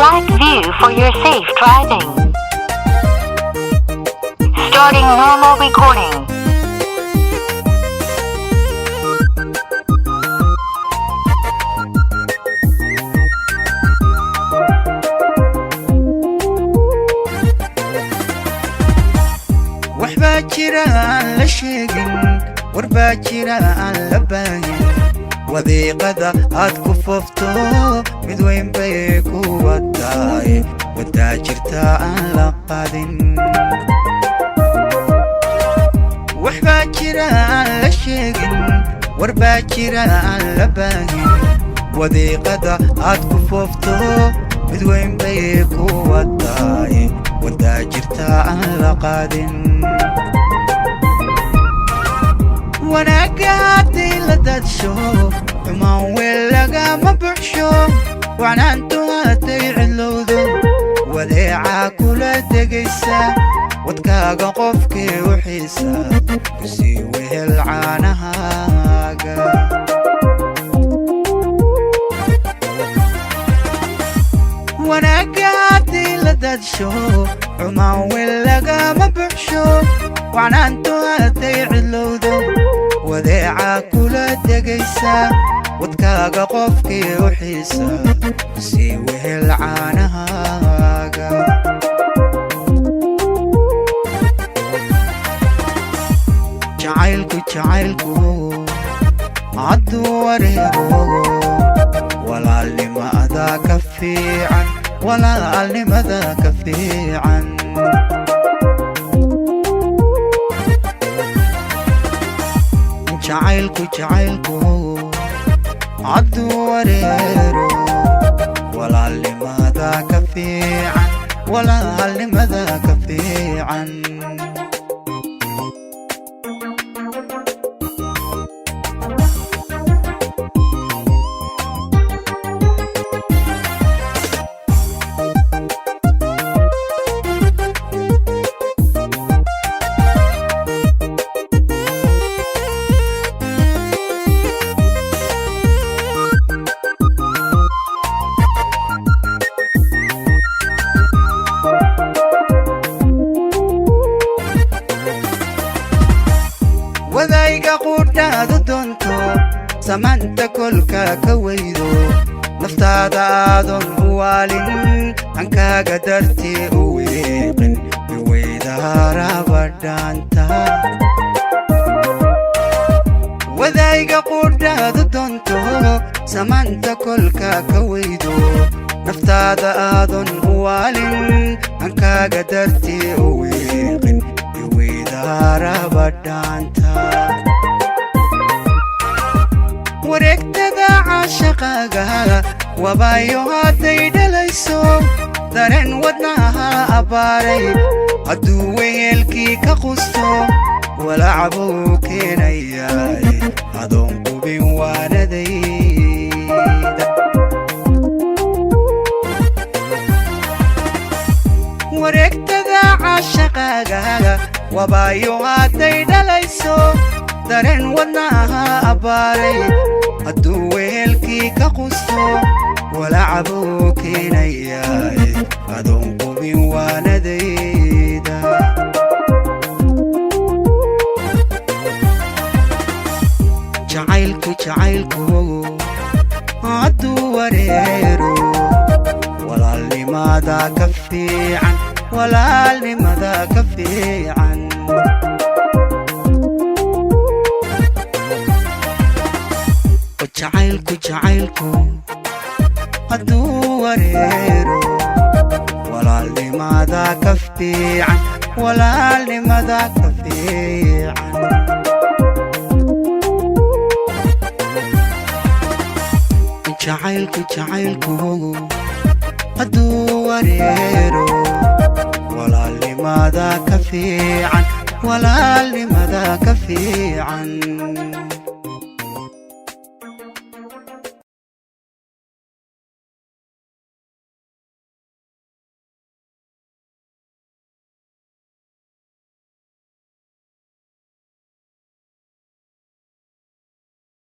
Black view for your safe driving. Starting normal recording. waxbaa jira aan la sheegin warbaa jira aan la baahin wadiiqada aad ku foofto mid weyn bay ku wataay wadaa jirta aan la qaadin waxbaa jira aan la sheegin warbaa jira aan la baahin wadiiqada aad ku foofto mid weyn bay ku wataay wadaa jirta aan la qaadin wanaaga haddii la dadsho xumaan weel lagama buxsho wacnaantu hadday cidlowdo wadeecaa kula degaysa wadkaaga qofkii u xiisa kusii wehel caanahaaga wanaaga haddii la dadsho xumaan weel lagama buxsho wacnaantu hadday cidlowdo wadeecaa kula degaysa wadkaaga qofkii u xiisa sii wehel caanahaaga jacaylku hadduu wareego walaalnimada ka fiican walaalnimada ka fiican jacaylku hadduu wareero walaalnimada ka fiican walaalnimada ka fiican wadayga qudhaadu doonto samaanta kolka ka weydo naftaada aadan u waalin hankaaga dartii u weeqin iweydaaraba dhaanta wadayga qudhaadu doonto samaanta kolka ka weydo naftaada aadan u waalin hankaaga dartii u weeqin iweydaaraba dhaanta wareegtada caashaqaaga wabaayo hadday dhalayso dareen wadnaha abbaaray hadduu wehelkii ka qusto walacbuu keenayaay adoon qubin waanadayda wareegtada caashaqaaga wabaayo hadday dhalayso dareen wadnaha abbaaray hadduu wehelkii ka qusto walacbuu keenayaay adoon qubin waanadayda jacaylku hadduu wareero walaalnimada ka fiican walaalnimada ka fiican jacaylku hadduu wareero walaalnimada ka fiican walaalnimada ka fiican jacaylku hadduu wareero walaalnimada ka fiican walaalnimada ka fiican